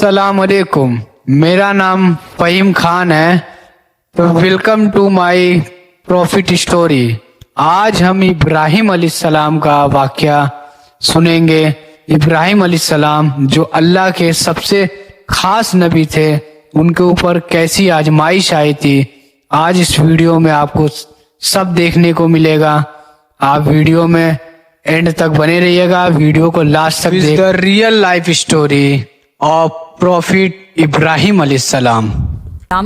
अस्सलाम वालेकुम। मेरा नाम फ़हीम खान है। तो welcome to my profit story. आज हम इब्राहिम अलैहिस्सलाम का वाक़या सुनेंगे। इब्राहिम अलैहिस्सलाम जो अल्लाह के सबसे खास नबी थे, उनके ऊपर कैसी आजमाइश आई थी, आज इस वीडियो में आपको सब देखने को मिलेगा। आप वीडियो में एंड तक बने रहिएगा, वीडियो को लास्ट तक the real life story of profit Ibrahim अलैहिस्सलाम।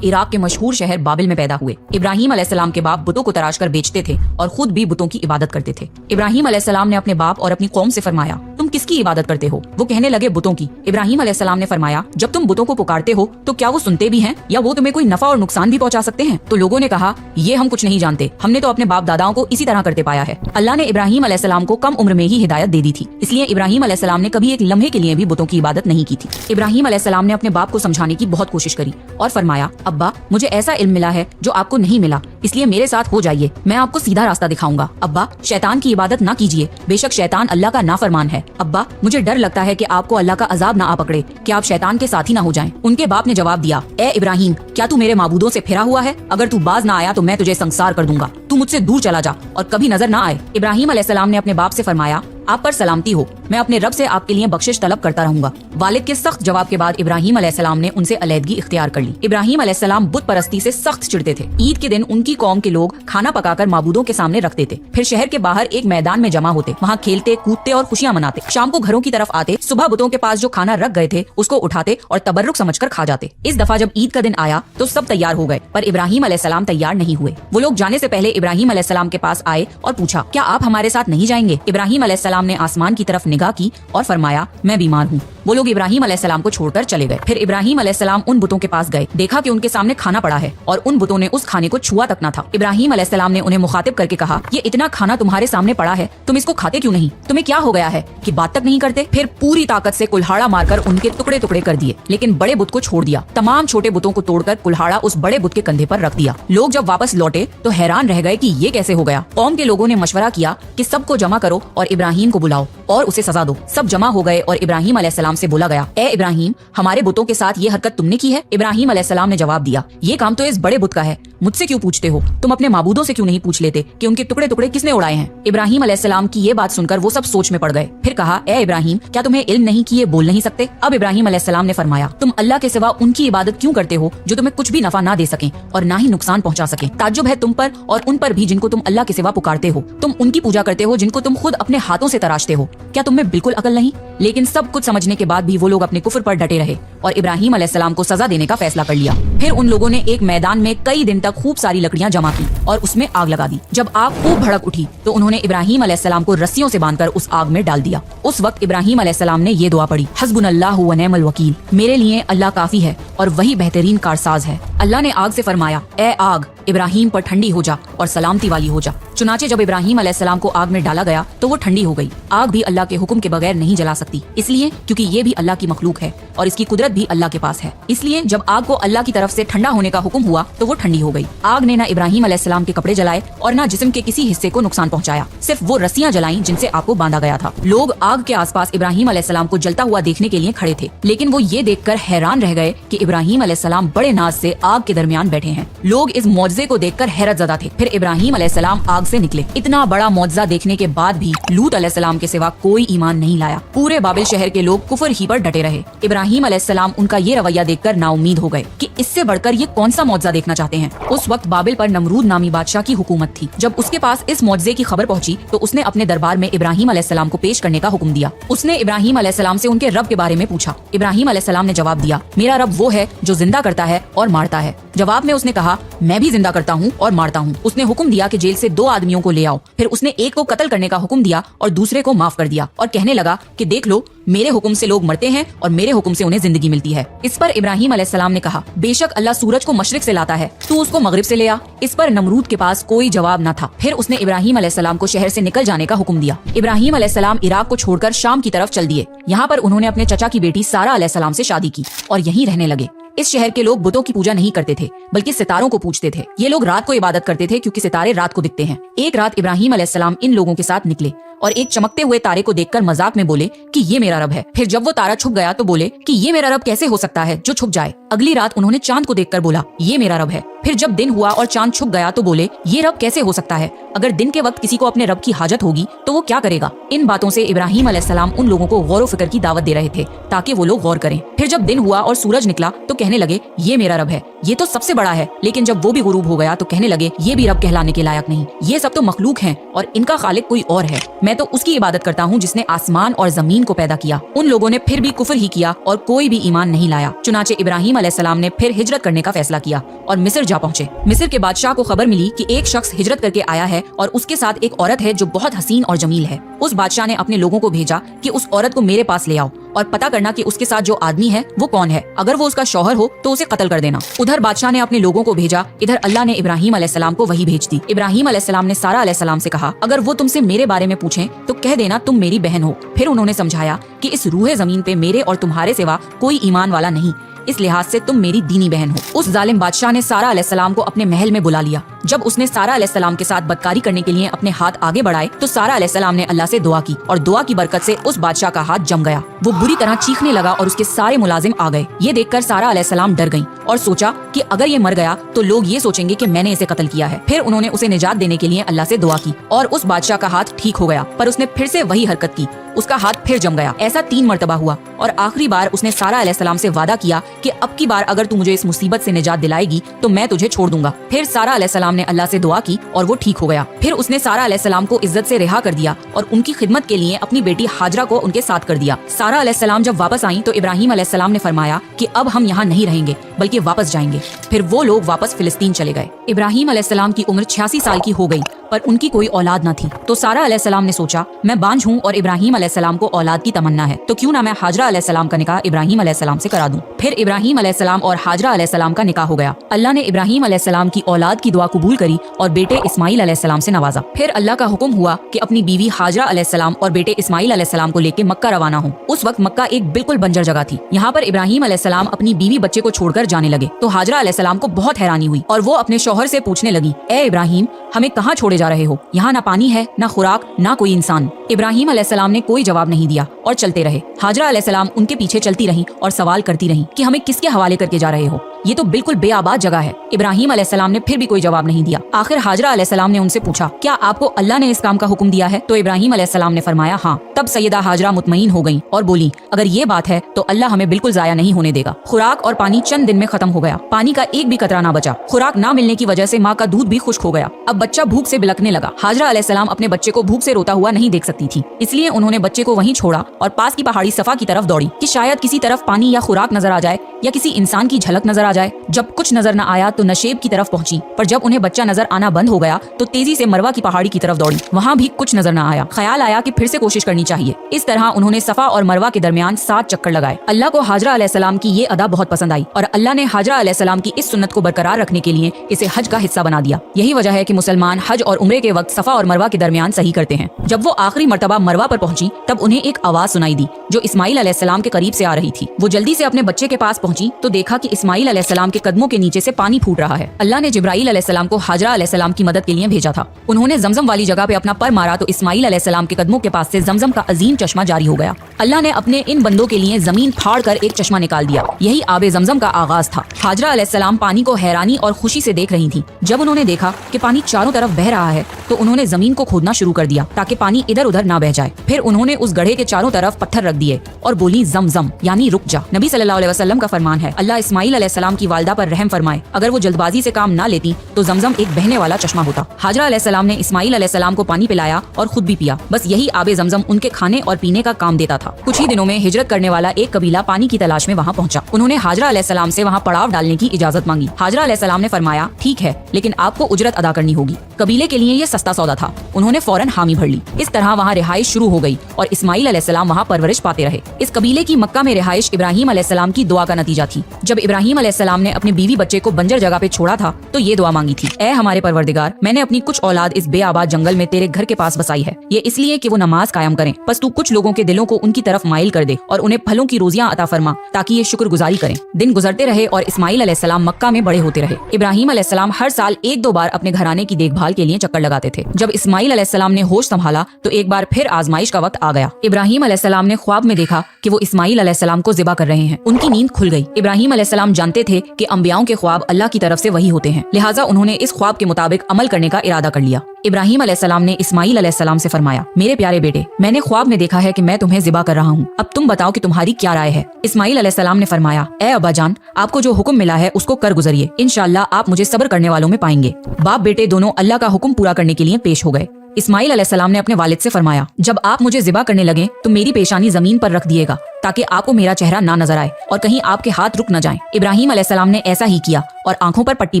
इराक के मशहूर शहर बाबिल में पैदा हुए। इब्राहिम अलैहिस्सलाम के बाप बुतों को तराश कर बेचते थे और खुद भी बुतों की इबादत करते थे। इब्राहिम अलैहिस्सलाम ने अपने बाप और अपनी कौम से फरमाया, तुम किसकी इबादत करते हो? वो कहने लगे, बुतों की। इब्राहिम अलैहिस्सलाम ने फरमाया, जब तुम बुतों को पुकारते हो तो क्या वो सुनते भी हैं या वो तुम्हें कोई नफा और नुकसान भी पहुंचा सकते हैं? तो लोगों ने कहा, ये हम कुछ नहीं जानते, हमने तो अपने बाप दादाओं को इसी तरह करते पाया है। अल्लाह ने इब्राहिम अलैहिस्सलाम को कम उम्र में ही हिदायत दे दी थी, इसलिए इब्राहिम अलैहिस्सलाम ने कभी एक लम्हे के लिए भी बुतों की इबादत नहीं की थी। इब्राहिम अलैहिस्सलाम ने अपने बाप को समझाने की बहुत कोशिश करी और फरमाया, अब्बा मुझे ऐसा इल्म मिला है जो आपको नहीं मिला, इसलिए मेरे साथ हो जाइए, मैं आपको सीधा रास्ता दिखाऊंगा। अब्बा शैतान की इबादत ना कीजिए, बेशक शैतान अल्लाह का नाफरमान है। अब्बा मुझे डर लगता है कि आपको अल्लाह का अजाब ना आ पकड़े, कि आप शैतान के साथी ना हो जाएं। उनके बाप ने जवाब दिया, ए इब्राहिम, क्या तू मेरे माबूदों से फिरा हुआ है? अगर तू बाज ना आया तो मैं तुझे संसार कर दूंगा, तू मुझसे दूर चला जा और कभी नजर ना आए। इब्राहिम अलैहिस्सलाम ने अपने बाप से फरमाया, आप पर सलामती हो, मैं अपने रब से आपके लिए बख्शिश तलब करता रहूंगा। वालिद के सख्त जवाब के बाद इब्राहिम अलैहिस्सलाम ने उनसे अलैदगी इख्तियार कर ली। इब्राहिम अलैहिस्सलाम बुत परस्ती से सख्त चिढ़ते थे। ईद के दिन उनकी कौम के लोग खाना पकाकर माबूदों के सामने रखते थे, फिर शहर के बाहर एक मैदान में जमा होते, वहाँ खेलते कूदते और खुशियाँ मनाते। शाम को घरों की तरफ आते, सुबह बुतों के पास जो खाना रख गए थे उसको उठाते और तबर्रुक समझकर खा जाते। इस दफा जब ईद का दिन आया तो सब तैयार हो गए, पर इब्राहिम अलैहिस्सलाम तैयार नहीं हुए। वो लोग जाने से पहले इब्राहिम अलैहिस्सलाम के पास आए और पूछा, क्या आप हमारे साथ नहीं जाएंगे? इब्राहिम अलैहिस्सलाम ने आसमान की तरफ निगाह की और फरमाया, मैं बीमार हूँ। वो लोग इब्राहिम अलैहिस्सलाम को छोड़कर चले गए। फिर इब्राहिम अलैहिस्सलाम उन बुतों के पास गए, देखा कि उनके सामने खाना पड़ा है और उन बुतों ने उस खाने को छुआ तक न था। इब्राहिम अलैहिस्सलाम ने उन्हें मुखातिब करके कहा, ये इतना खाना तुम्हारे सामने पड़ा है, तुम इसको खाते क्यों नहीं? तुम्हें क्या हो गया है कि बात तक नहीं करते? फिर पूरी ताकत से कुल्हाड़ा मारकर उनके टुकड़े टुकड़े कर दिए, लेकिन बड़े बुत को छोड़ दिया। तमाम छोटे बुतों को तोड़कर कुल्हाड़ा उस बड़े बुत के कंधे पर रख दिया। लोग जब वापस लौटे तो हैरान रह गए कि ये कैसे हो गया। कौम के लोगों ने मशवरा किया कि सबको जमा करो और इब्राहिम को बुलाओ और उसे सजा दो। सब जमा हो गए और इब्राहिम अलैहिस्सलाम से बोला गया, ए इब्राहिम, हमारे बुतों के साथ ये हरकत तुमने की है? इब्राहिम अलैहिस्सलाम ने जवाब दिया, ये काम तो इस बड़े बुत का है, मुझसे क्यों पूछते हो? तुम अपने माबूदों से क्यों नहीं पूछ लेते कि उनके टुकड़े टुकड़े किसने उड़ाए हैं? इब्राहिम अलैहिस्सलाम की ये बात सुनकर वो सब सोच में पड़ गए। फिर कहा, ए इब्राहिम, क्या तुम्हें इल्म नहीं कि ये बोल नहीं सकते? अब इब्राहिम अलैहिस्सलाम ने फरमाया, तुम अल्लाह के सिवा उनकी इबादत क्यों करते हो जो तुम्हें कुछ भी नफा ना दे सके और ना ही नुकसान पहुंचा सके? ताज्जुब है तुम पर और उन पर भी जिनको तुम अल्लाह के सिवा पुकारते हो। तुम उनकी पूजा करते हो जिनको तुम खुद अपने हाथों से तराशते हो। क्या तुम में बिल्कुल अकल नहीं? लेकिन सब कुछ समझने के बाद भी वो लोग अपने कुफ्र पर डटे रहे और इब्राहिम अलैहिस्सलाम को सजा देने का फैसला कर लिया। फिर उन लोगों ने एक मैदान में कई दिन तक खूब सारी लकड़ियां जमा की और उसमें आग लगा दी। जब आग खूब भड़क उठी तो उन्होंने इब्राहिम अलैहिस्सलाम को रस्सियों से बांधकर उस आग में डाल दिया। उस वक्त इब्राहिम अलैहिस्सलाम ने ये दुआ पढ़ी, हस्बुनल्लाहु व निअमल वकील, मेरे लिए अल्लाह काफी है और वही बेहतरीन कारसाज है। अल्लाह ने आग से फरमाया, ए आग, इब्राहिम पर ठंडी हो जा और सलामती वाली हो जा। चुनाचे जब इब्राहिम अलैहिस्सलाम को आग में डाला गया तो वो ठंडी हो गई। आग भी अल्लाह के हुक्म के बगैर नहीं जला सकती, इसलिए क्योंकि ये भी अल्लाह की मखलूक है और इसकी कुदरत भी अल्लाह के पास है। इसलिए जब आग को अल्लाह की तरफ से ठंडा होने का हुक्म हुआ तो वो ठंडी हो गई। आग ने ना इब्राहिम अलैहिस्सलाम के कपड़े जलाए और ना जिस्म के किसी हिस्से को नुकसान पहुंचाया, सिर्फ वो रस्सियां जलाई जिनसे आपको बांधा गया था। लोग आग के आसपास इब्राहिम अलैहिस्सलाम को जलता हुआ देखने के लिए खड़े थे, लेकिन वो ये देखकर हैरान रह गए कि इब्राहिम अलैहिस्सलाम बड़े नाज से आग के दरमियान बैठे हैं। लोग इस मौजज़े को देखकर हैरत ज़दा थे। फिर इब्राहिम अलैहिस्सलाम आग से निकले। इतना बड़ा मौजज़ा देखने के बाद भी लूत अलैहिस्सलाम के सिवा कोई ईमान नहीं लाया। पूरे बाबिल शहर के लोग कुफर ही पर डटे रहे। इब्राहिम अलैहिस्सलाम उनका ये रवैया देखकर नाउम्मीद हो गए कि इससे बढ़कर ये कौन सा मौजज़ा देखना चाहते हैं। उस वक्त बाबिल पर नमरूद नामी बादशाह की हुकूमत थी। जब उसके पास इस मौजज़े की खबर पहुंची तो उसने अपने दरबार में इब्राहिम अलैहिस्सलाम को पेश करने का हुक्म दिया। उसने इब्राहिम अलैहिस्सलाम से उनके रब के बारे में पूछा। इब्राहिम अलैहिस्सलाम ने जवाब दिया, मेरा रब वो है जो जिंदा करता है और मारता है। जवाब में उसने कहा, मैं भी जिंदा करता हूँ और मारता हूँ। उसने हुक्म दिया कि जेल से 2 आदमियों को ले आओ। फिर उसने एक को कत्ल करने का हुक्म दिया और दूसरे को माफ कर दिया और कहने लगा कि देख लो, मेरे हुक्म से लोग मरते हैं और मेरे हुक्म से उन्हें जिंदगी मिलती है। इस पर इब्राहिम अलैहिस्सलाम ने कहा, बेशक अल्लाह सूरज को मशरिक से लाता है, तू उसको मगरिब से ले आ। इस पर नमरूद के पास कोई जवाब न था। फिर उसने इब्राहिम अलैहिस्सलाम को शहर से निकल जाने का हुक्म दिया। इब्राहिम अलैहिस्सलाम इराक को छोड़कर शाम की तरफ चल दिए। यहाँ पर उन्होंने अपने चचा की बेटी सारा अलैहिस्सलाम से शादी की और यहीं रहने लगे। इस शहर के लोग बुतों की पूजा नहीं करते थे, बल्कि सितारों को पूजते थे। ये लोग रात को इबादत करते थे क्योंकि सितारे रात को दिखते हैं। एक रात इब्राहिम अलैहिस्सलाम इन लोगों के साथ निकले और एक चमकते हुए तारे को देखकर मजाक में बोले कि ये मेरा रब है। फिर जब वो तारा छुप गया तो बोले कि ये मेरा रब कैसे हो सकता है जो छुप जाए। अगली रात उन्होंने चांद को देखकर बोला ये मेरा रब है। फिर जब दिन हुआ और चांद छुप गया तो बोले ये रब कैसे हो सकता है, अगर दिन के वक्त किसी को अपने रब की हाजत होगी तो वो क्या करेगा। इन बातों से इब्राहिम अलैहिस्सलाम उन लोगों को गौर व फिक्र की दावत दे रहे थे ताकि वो लोग गौर करें। फिर जब दिन हुआ और सूरज निकला तो कहने लगे ये मेरा रब है, ये तो सबसे बड़ा है। लेकिन जब वो भी गुरूब हो गया तो कहने लगे ये भी रब कहलाने के लायक नहीं, ये सब तो मखलूक हैं और इनका खालिक कोई और है। मैं तो उसकी इबादत करता हूँ जिसने आसमान और जमीन को पैदा किया। उन लोगों ने फिर भी कुफ्र ही किया और कोई भी ईमान नहीं लाया। चुनाचे इब्राहिम अलैहिस्सलाम ने फिर हिजरत करने का फैसला किया और मिस्र जा पहुँचे। मिस्र के बादशाह को खबर मिली कि एक शख्स हिजरत करके आया है और उसके साथ एक औरत है जो बहुत हसीन और जमील है। उस बादशाह ने अपने लोगों को भेजा कि उस औरत को मेरे पास ले आओ और पता करना कि उसके साथ जो आदमी है वो कौन है, अगर वो उसका शौहर हो तो उसे कत्ल कर देना। उधर बादशाह ने अपने लोगों को भेजा, इधर अल्लाह ने इब्राहिम अलैहिस्सलाम को वही भेज दी। इब्राहिम अलैहिस्सलाम ने सारा अलैहिस्सलाम से कहा अगर वो तुमसे मेरे बारे में पूछें तो कह देना तुम मेरी बहन हो। फिर उन्होंने समझाया कि इस रूहे जमीन पे मेरे और तुम्हारे सिवा कोई ईमान वाला नहीं, इस लिहाज से तुम मेरी दीनी बहन हो। उस जालिम बादशाह ने सारा अलैहिस्सलाम को अपने महल में बुला लिया। जब उसने सारा अलैहिस्सलाम के साथ बदकारी करने के लिए अपने हाथ आगे बढ़ाए तो सारा अलैहिस्सलाम ने अल्लाह से दुआ की और दुआ की बरकत से उस बादशाह का हाथ जम गया। वो बुरी तरह चीखने लगा और उसके सारे मुलाजिम आ गए। ये देखकर सारा अलैहिस्सलाम डर गईं और सोचा कि अगर ये मर गया तो लोग ये सोचेंगे कि मैंने इसे कत्ल किया है। फिर उन्होंने उसे निजात देने के लिए अल्लाह से दुआ की और उस बादशाह का हाथ ठीक हो गया, पर उसने फिर से वही हरकत की, उसका हाथ फिर जम गया। ऐसा 3 मरतबा हुआ और आखिरी बार उसने सारा अलैहिस्सलाम से वादा किया कि अब की बार अगर तू मुझे इस मुसीबत से निजात दिलाएगी तो मैं तुझे छोड़ दूंगा। फिर सारा अलैहिस्सलाम ने अल्लाह से दुआ की और वो ठीक हो गया। फिर उसने सारा अलैहिस्सलाम को इज्जत से रिहा कर दिया और उनकी खिदमत के लिए अपनी बेटी हाजरा को उनके साथ कर दिया। सारा अलैहिस्सलाम जब वापस आई तो इब्राहिम अलैहिस्सलाम ने फरमाया कि अब हम यहाँ नहीं रहेंगे बल्कि वापस जाएंगे। फिर वो लोग वापस फिलिस्तीन चले गए। इब्राहिम अलैहिस्सलाम की उम्र 86 साल की हो गई पर उनकी कोई औलाद न थी। तो सारा अलैहिस्सलाम ने सोचा मैं बांझ हूँ और इब्राहिम अलैहिस्सलाम को औलाद की तमन्ना है, तो क्यों ना मैं हाजरा अलैहिस्सलाम का निकाह इब्राहिम अलैहिस्सलाम से करा दूं। फिर इब्राहिम अलैहिस्सलाम और हाजरा अलैहिस्सलाम का निकाह हो गया। अल्लाह ने इब्राहिम अलैहिस्सलाम की औलाद की दुआ कबूल करी और बेटे इस्माइल अलैहिस्सलाम से नवाजा। फिर अल्लाह का हुक्म हुआ कि अपनी बीवी हाजरा अलैहिस्सलाम और बेटे इस्माइल अलैहिस्सलाम को लेकर मक्का रवाना हो। उस वक्त मक्का एक बिल्कुल बंजर जगह थी। यहाँ पर इब्राहिम अलैहिस्सलाम अपनी बीवी बच्चे को छोड़कर जाने लगे तो हाजरा अलैहिस्सलाम को बहुत हैरानी हुई और वो अपने शौहर से पूछने लगी, ए इब्राहिम हमें कहाँ छोड़े जा रहे हो, यहाँ ना पानी है ना खुराक ना कोई इंसान। इब्राहिम अलैहिस्सलाम ने कोई जवाब नहीं दिया और चलते रहे। हाजरा अलैहिस्सलाम उनके पीछे चलती रहीं और सवाल करती रहीं कि हमें किसके हवाले करके जा रहे हो, ये तो बिल्कुल बेआबाद जगह है। इब्राहिम अलैहिस्सलाम ने फिर भी कोई जवाब नहीं दिया। आखिर हाजरा अलैहिस्सलाम ने उनसे पूछा क्या आपको अल्लाह ने इस काम का हुक्म दिया है? तो इब्राहिम अलैहिस्सलाम ने फरमाया हाँ। तब सैयदा हाजरा मुतमईन हो गईं और बोली अगर ये बात है तो अल्लाह हमें बिल्कुल जाया नहीं होने देगा। खुराक और पानी चंद दिन में खत्म हो गया, पानी का एक भी कतरा ना बचा। खुराक ना मिलने की वजह से माँ का दूध भी खुश्क हो गया। अब बच्चा भूख से बिलखने लगा। हाजरा अलैहिस्सलाम अपने बच्चे को भूख से रोता हुआ नहीं देख सकती थी, इसलिए उन्होंने बच्चे को वहीं छोड़ा और पास की पहाड़ी सफा की तरफ दौड़ी कि शायद किसी तरफ पानी या खुराक नजर आ जाए या किसी इंसान की झलक नजर आ जाए। जब कुछ नजर न आया तो नशेब की तरफ पहुंची, पर जब उन्हें बच्चा नजर आना बंद हो गया तो तेजी से मरवा की पहाड़ी की तरफ दौड़ी। वहाँ भी कुछ नजर न आया। ख्याल आया कि फिर से कोशिश करनी चाहिए। इस तरह उन्होंने सफा और मरवा के दरमियान 7 चक्कर लगाए। अल्लाह को हाजरा अलैहिस्सलाम की ये अदा बहुत पसंद आई और अल्लाह ने हाजरा अलैहिस्सलाम की इस सुन्नत को बरकरार रखने के लिए इसे हज का हिस्सा बना दिया। यही वजह है कि मुसलमान हज और उम्रे के वक्त सफा और मरवा के दरमियान सही करते हैं। जब वो आखिरी मर्तबा मरवा पर पहुंची तब उन्हें एक आवाज सुनाई दी जो इस्माइल अलैहिस्सलाम के करीब से आ रही थी। वो जल्दी से अपने बच्चे के पास पहुंची तो देखा कि इस्माइल अलैहिस्सलाम के कदमों के नीचे से पानी फूट रहा है। अल्लाह ने जिब्राइल अलैहिस्सलाम को हाजरा अलैहिस्सलाम की मदद के लिए भेजा था। उन्होंने जमजम वाली जगह पे अपना पर मारा तो इस्माइल अलैहिस्सलाम के कदमों के पास से जमजम का अजीम चश्मा जारी हो गया। अल्लाह ने अपने इन बंदों के लिए जमीन फाड़ कर एक चश्मा निकाल दिया। यही आबे जमजम का आगाज था। हाजरा अलैहिस्सलाम पानी को हैरानी और खुशी से देख रही थी। जब उन्होंने देखा कि पानी चारों तरफ बह रहा है तो उन्होंने जमीन को खोदना शुरू कर दिया ताकि पानी इधर उधर ना बह जाए। फिर उन्होंने उस गड्ढे के चारों तरफ पत्थर रख दिए और बोली जमजम यानी रुक जा। नबी सल्लल्लाहु अलैहि वसल्लम का फरमान है अल्लाह इस्माइल अलैहिस्सलाम की वालिदा पर रहम फरमाए, अगर वो जल्दबाजी से काम ना लेती तो जमजम एक बहने वाला चश्मा होता। हाजरा अलैहिस्सलाम ने इस्माइल अलैहिस्सलाम को पानी पिलाया और खुद भी पिया। बस यही आबे जमजम उनके खाने और पीने का काम देता था। कुछ ही दिनों में हिजरत करने वाला एक कबीला पानी की तलाश में वहाँ पहुंचा। उन्होंने हाजरा अलैहिस्सलाम से वहाँ पड़ाव डालने की इजाजत मांगी। हाजरा अलैहिस्सलाम ने फरमाया ठीक है, लेकिन आपको उजरत अदा करनी होगी। कबीले के लिए ये सस्ता सौदा था। उन्होंने फौरन हामी भर ली। इस तरह वहाँ रिहाइश शुरू हो गई और इस्माइल अलैहिस्सलाम वहाँ परवरिश पाते रहे। इस कबीले की मक्का में रिहाइश इब्राहिम अलैहिस्सलाम की दुआ का नतीजा थी। जब इब्राहिम अलैहिस्सलाम अलैहिस्सलाम ने अपने बीवी बच्चे को बंजर जगह पे छोड़ा था तो ये दुआ मांगी थी, ऐ हमारे परवरदिगार, मैंने अपनी कुछ औलाद इस बेआबाद जंगल में तेरे घर के पास बसाई है, ये इसलिए कि वो नमाज कायम करें, बस तू कुछ लोगों के दिलों को उनकी तरफ माइल कर दे और उन्हें फलों की रोजियां अता फरमा ताकि ये शुक्रगुजारी करें। दिन गुजरते रहे और इस्माइल अलैहिस्सलाम मक्का में बड़े होते रहे। इब्राहिम अलैहिस्सलाम हर साल 1-2 बार अपने घराने की देखभाल के लिए चक्कर लगाते थे। जब इस्माइल अलैहिस्सलाम ने होश संभाला तो एक बार फिर आजमाइश का वक्त आ गया। इब्राहिम अलैहिस्सलाम ने ख्वाब में देखा कि वो इस्माइल अलैहिस्सलाम को ज़िबा कर रहे हैं। उनकी नींद खुल गई। इब्राहिम अलैहिस्सलाम जानते थे कि अंबियाओं के ख्वाब अल्लाह की तरफ से वही होते हैं, लिहाजा उन्होंने इस ख्वाब के मुताबिक अमल करने का इरादा कर लिया। इब्राहिम अलैहिस्सलाम ने इस्माइल अलैहिस्सलाम से फरमाया, मेरे प्यारे बेटे, मैंने ख्वाब में देखा है कि मैं तुम्हें ज़िबा कर रहा हूँ, अब तुम बताओ कि तुम्हारी क्या राय है। इस्माइल अलैहिस्सलाम ने फरमाया, ए अब्बा जान, आपको जो हुक्म मिला है उसको कर गुजरिए, इंशाअल्लाह आप मुझे सब्र करने वालों में पाएंगे। बाप बेटे दोनों अल्लाह का हुक्म पूरा करने के लिए पेश हो गए। इस्माइल अलैहिस्सलाम ने अपने वालिद से फरमाया, जब आप मुझे ज़िबा करने लगे तो मेरी पेशानी जमीन पर रख दिएगा ताकि आपको मेरा चेहरा ना नजर आए और कहीं आपके हाथ रुक न जाएं। इब्राहिम अलैहिस्सलाम ने ऐसा ही किया और आंखों पर पट्टी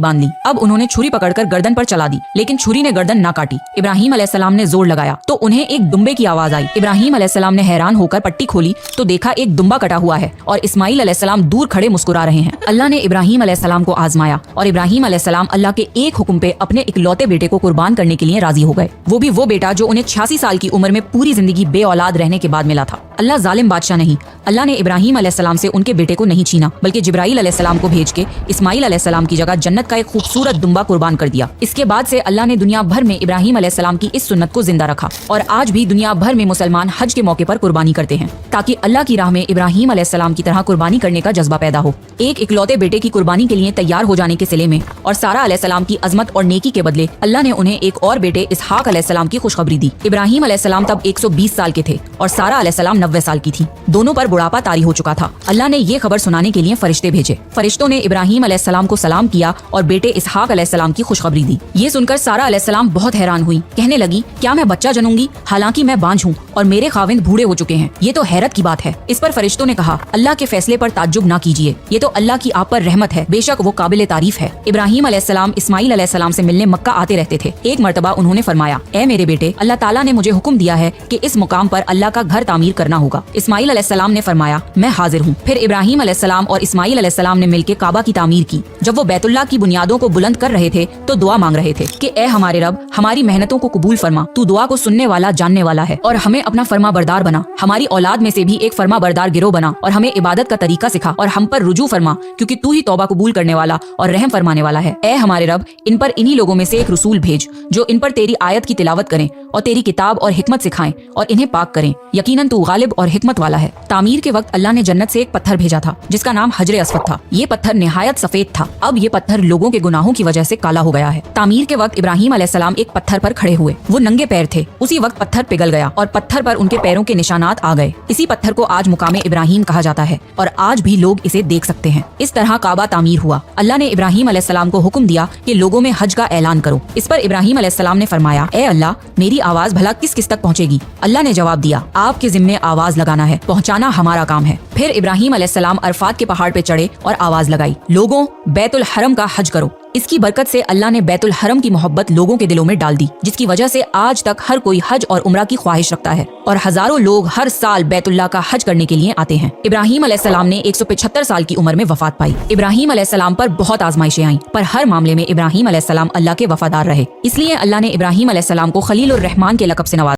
बांध ली। अब उन्होंने छुरी पकड़कर गर्दन पर चला दी, लेकिन छुरी ने गर्दन ना काटी। इब्राहिम अलैहिस्सलाम ने जोर लगाया तो उन्हें एक दुम्बे की आवाज आई। इब्राहिम अलैहिस्सलाम ने हैरान होकर पट्टी खोली तो देखा एक दुम्बा कटा हुआ है और इस्माइल अलैहिस्सलाम दूर खड़े मुस्कुरा रहे हैं। अल्लाह ने इब्राहिम अलैहिस्सलाम को आजमाया और इब्राहिम अलैहिस्सलाम अल्लाह के एक हुक्म पे अपने इकलौते बेटे को कुर्बान करने के लिए राजी हो गए, वो भी वो बेटा जो उन्हें 86 साल की उम्र में पूरी जिंदगी बे औलाद रहने के बाद मिला था। अल्लाह जालिम बादशाह नहीं, अल्लाह ने इब्राहिम अलैहिस्सलाम से उनके बेटे को नहीं छीना, बल्कि जिब्राइल अलैहिस्सलाम को भेज के इस्माइल अलैहिस्सलाम की जगह जन्नत का एक खूबसूरत दुम्बा कुर्बान कर दिया। इसके बाद से अल्लाह ने दुनिया भर में इब्राहिम अलैहिस्सलाम की इस सुन्नत को जिंदा रखा और आज भी दुनिया भर में मुसलमान हज के मौके पर कुर्बानी करते हैं ताकि अल्लाह की राह में इब्राहिम अलैहिस्सलाम की तरह कुर्बानी करने का जज्बा पैदा हो। एक इकलौते बेटे की कुर्बानी के लिए तैयार हो जाने के सिले में और सारा अलैहिस्सलाम की अजमत और नेकी के बदले अल्लाह ने उन्हें एक और बेटे इसहाक अलैहिस्सलाम की खुशखबरी दी। इब्राहिम अलैहिस्सलाम तब 120 साल के थे और सारा अलैहिस्सलाम 90 साल की थी। दोनों पर बुढ़ापा तारी हो चुका था। अल्लाह ने ये खबर सुनाने के लिए फरिश्ते भेजे। फरिश्तों ने इब्राहिम अलैहिस्सलाम को सलाम किया और बेटे इसहाक अलैहिस्सलाम की खुशखबरी दी। ये सुनकर सारा अलैहिस्सलाम बहुत हैरान हुई, कहने लगी, क्या मैं बच्चा जनूंगी, हालांकि मैं बांझ हूँ और मेरे खाविंद बूढ़े हो चुके हैं, ये तो हैरत की बात है। इस पर फरिश्तों ने कहा, अल्लाह के फैसले पर ताज्जुब ना कीजिए, ये तो अल्लाह की आप पर रहमत है, बेशक वो काबिल तारीफ है। इब्राहिम अलैहिस्सलाम इस्माइल अलैहिस्सलाम से मिलने मक्का आते रहते थे। एक मर्तबा उन्होंने फरमाया, ए मेरे बेटे, अल्लाह ताला ने मुझे हुक्म दिया है कि इस मुकाम पर अल्लाह का घर तामीर करना होगा। इस्माइल अलैहिस्सलाम ने फरमाया, मैं हाजिर हूँ। फिर इब्राहिम अलैहिस्सलाम और इस्माइल अलैहिस्सलाम ने मिलकर काबा की तामीर की। जब वो बैतुल्लाह की बुनियादों को बुलंद कर रहे थे तो दुआ मांग रहे थे कि ए हमारे रब, हमारी मेहनतों को कबूल फरमा, तू दुआ को सुनने वाला जानने वाला है और हमें अपना फरमा बरदार बना। हमारी औलाद में से भी एक फरमा बरदार गिरोह बना और हमें इबादत का तरीका सिखा और हम पर रुजू फरमा, क्योंकि तू ही तौबा कबूल करने वाला और रहम फरमाने वाला है। ए हमारे रब, इन पर इन्हीं लोगों में से एक रसूल भेज जो इन पर तेरी आयत की तिलावत करें और तेरी किताब और हिकमत सिखाएं और इन्हें पाक करें, यकीनन तू गालिब और हिकमत वाला है। तामीर के वक्त अल्लाह ने जन्नत से एक पत्थर भेजा था जिसका नाम हजरे अस्वद था। ये पत्थर निहायत सफेद था। अब ये पत्थर लोगों के गुनाहों की वजह से काला हो गया है। तामीर के वक्त इब्राहिम अलैहिस्सलाम एक पत्थर पर खड़े हुए, वो नंगे पैर थे। उसी वक्त पत्थर पिघल गया और पत्थर पर उनके पैरों के निशानात आ गए। इसी पत्थर को आज मुकामे इब्राहिम कहा जाता है और आज भी लोग इसे देख सकते हैं। इस तरह काबा तामीर हुआ। अल्लाह ने इब्राहिम अलैहिस्सलाम को हुक्म दिया कि लोगों में हज का ऐलान करो। इस पर इब्राहिम अलैहिस्सलाम ने फरमाया, ए अल्लाह, मेरी आवाज भला किस किस तक पहुँचेगी? अल्लाह ने जवाब दिया, आपके जिम्मे आवाज लगाना है, पहुँचाना हमारा काम है। फिर इब्राहिम अलैहिस्सलाम अरफात के पहाड़ पे चढ़े और आवाज लगाई, लोगों, बैतुल हरम का हज करो। इसकी बरकत से अल्लाह ने बैतुल हरम की मोहब्बत लोगों के दिलों में डाल दी, जिसकी वजह से आज तक हर कोई हज और उम्रा की ख्वाहिश रखता है और हजारों लोग हर साल बैतुल्लाह का हज करने के लिए आते हैं। इब्राहिम अलैहिस्सलाम ने 175 साल की उम्र में वफात पाई। इब्राहिम अलैहिस्सलाम पर बहुत आजमाइशें आईं, पर हर मामले में इब्राहिम अलैहिस्सलाम अल्लाह के वफादार रहे। इसलिए अल्लाह ने इब्राहिम अलैहिस्सलाम को खलीलुर रहमान के लक़ब से नवाजा।